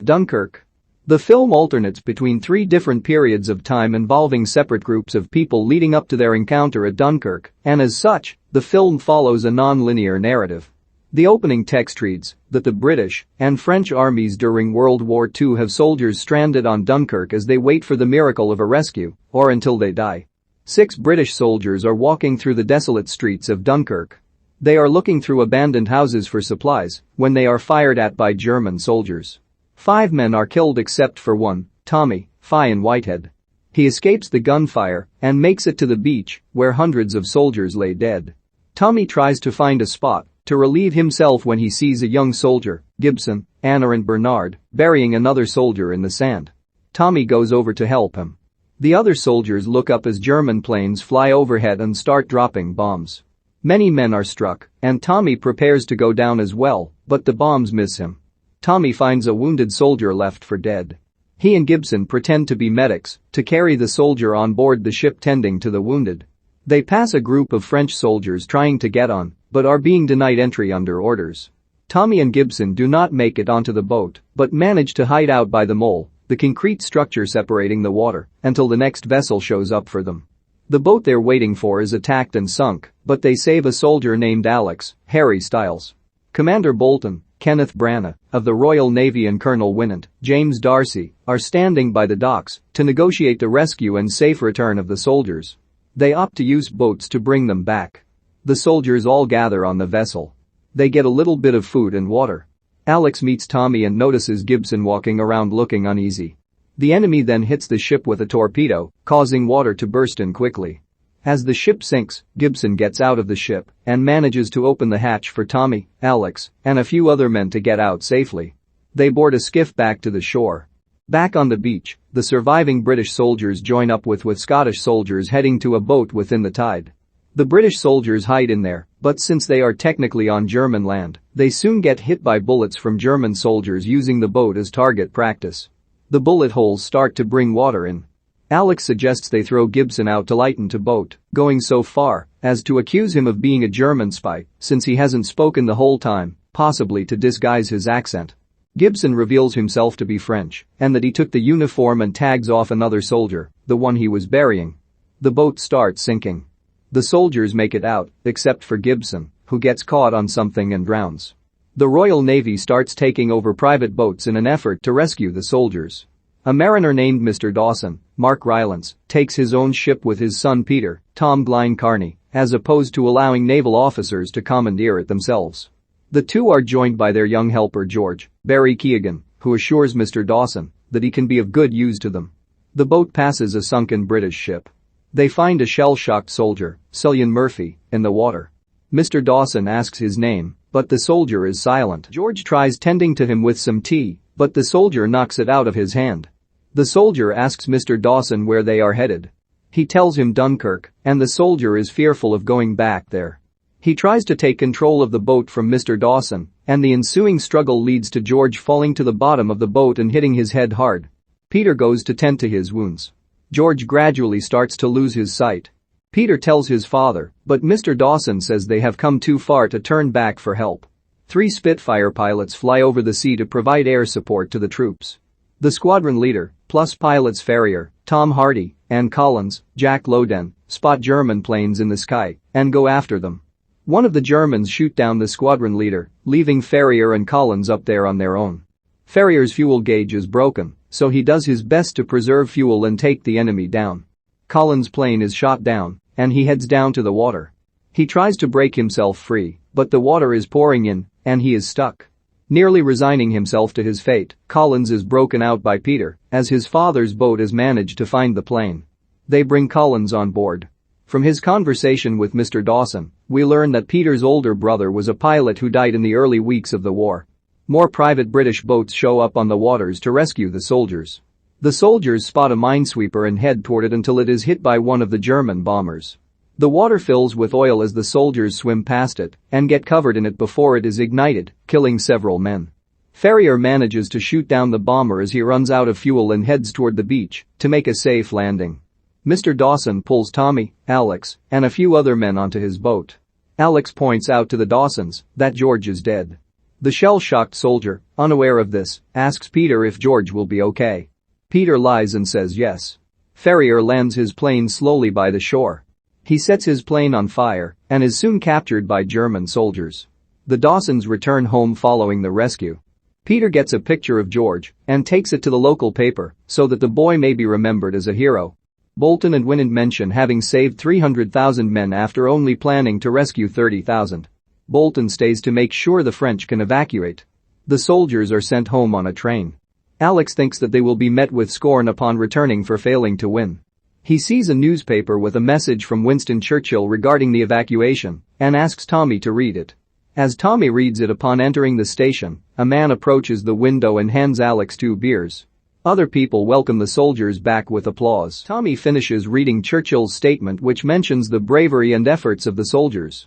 Dunkirk. The film alternates between three different periods of time involving separate groups of people leading up to their encounter at Dunkirk, and as such, the film follows a non-linear narrative. The opening text reads that the British and French armies during World War II have soldiers stranded on Dunkirk as they wait for the miracle of a rescue, or until they die. 6 British soldiers are walking through the desolate streets of Dunkirk. They are looking through abandoned houses for supplies when they are fired at by German soldiers. 5 men are killed except for one, Tommy, Fionn Whitehead. He escapes the gunfire and makes it to the beach where hundreds of soldiers lay dead. Tommy tries to find a spot to relieve himself when he sees a young soldier, Gibson, Aneurin Bernard, burying another soldier in the sand. Tommy goes over to help him. The other soldiers look up as German planes fly overhead and start dropping bombs. Many men are struck, and Tommy prepares to go down as well, but the bombs miss him. Tommy finds a wounded soldier left for dead. He and Gibson pretend to be medics to carry the soldier on board the ship tending to the wounded. They pass a group of French soldiers trying to get on, but are being denied entry under orders. Tommy and Gibson do not make it onto the boat, but manage to hide out by the mole, the concrete structure separating the water, until the next vessel shows up for them. The boat they're waiting for is attacked and sunk, but they save a soldier named Alex, Harry Styles. Commander Bolton, Kenneth Branagh, of the Royal Navy and Colonel Winnant, James Darcy, are standing by the docks to negotiate the rescue and safe return of the soldiers. They opt to use boats to bring them back. The soldiers all gather on the vessel. They get a little bit of food and water. Alex meets Tommy and notices Gibson walking around looking uneasy. The enemy then hits the ship with a torpedo, causing water to burst in quickly. As the ship sinks, Gibson gets out of the ship and manages to open the hatch for Tommy, Alex, and a few other men to get out safely. They board a skiff back to the shore. Back on the beach, the surviving British soldiers join up with Scottish soldiers heading to a boat within the tide. The British soldiers hide in there, but since they are technically on German land, they soon get hit by bullets from German soldiers using the boat as target practice. The bullet holes start to bring water in. Alex suggests they throw Gibson out to lighten the boat, going so far as to accuse him of being a German spy since he hasn't spoken the whole time, possibly to disguise his accent. Gibson reveals himself to be French and that he took the uniform and tags off another soldier, the one he was burying. The boat starts sinking. The soldiers make it out, except for Gibson, who gets caught on something and drowns. The Royal Navy starts taking over private boats in an effort to rescue the soldiers. A mariner named Mr. Dawson, Mark Rylance, takes his own ship with his son Peter, Tom Glynn-Carney, as opposed to allowing naval officers to commandeer it themselves. The two are joined by their young helper George, Barry Keoghan, who assures Mr. Dawson that he can be of good use to them. The boat passes a sunken British ship. They find a shell-shocked soldier, Cillian Murphy, in the water. Mr. Dawson asks his name, but the soldier is silent. George tries tending to him with some tea, but the soldier knocks it out of his hand. The soldier asks Mr. Dawson where they are headed. He tells him Dunkirk, and the soldier is fearful of going back there. He tries to take control of the boat from Mr. Dawson, and the ensuing struggle leads to George falling to the bottom of the boat and hitting his head hard. Peter goes to tend to his wounds. George gradually starts to lose his sight. Peter tells his father, but Mr. Dawson says they have come too far to turn back for help. 3 Spitfire pilots fly over the sea to provide air support to the troops. The squadron leader, plus pilots Ferrier, Tom Hardy, and Collins, Jack Lowden, spot German planes in the sky and go after them. One of the Germans shoot down the squadron leader, leaving Ferrier and Collins up there on their own. Ferrier's fuel gauge is broken, so he does his best to preserve fuel and take the enemy down. Collins' plane is shot down, and he heads down to the water. He tries to break himself free, but the water is pouring in, and he is stuck. Nearly resigning himself to his fate, Collins is broken out by Peter, as his father's boat has managed to find the plane. They bring Collins on board. From his conversation with Mr. Dawson, we learn that Peter's older brother was a pilot who died in the early weeks of the war. More private British boats show up on the waters to rescue the soldiers. The soldiers spot a minesweeper and head toward it until it is hit by one of the German bombers. The water fills with oil as the soldiers swim past it and get covered in it before it is ignited, killing several men. Ferrier manages to shoot down the bomber as he runs out of fuel and heads toward the beach to make a safe landing. Mr. Dawson pulls Tommy, Alex, and a few other men onto his boat. Alex points out to the Dawsons that George is dead. The shell-shocked soldier, unaware of this, asks Peter if George will be okay. Peter lies and says yes. Ferrier lands his plane slowly by the shore. He sets his plane on fire and is soon captured by German soldiers. The Dawsons return home following the rescue. Peter gets a picture of George and takes it to the local paper so that the boy may be remembered as a hero. Bolton and Winand mention having saved 300,000 men after only planning to rescue 30,000. Bolton stays to make sure the French can evacuate. The soldiers are sent home on a train. Alex thinks that they will be met with scorn upon returning for failing to win. He sees a newspaper with a message from Winston Churchill regarding the evacuation and asks Tommy to read it. As Tommy reads it upon entering the station, a man approaches the window and hands Alex 2 beers. Other people welcome the soldiers back with applause. Tommy finishes reading Churchill's statement which mentions the bravery and efforts of the soldiers.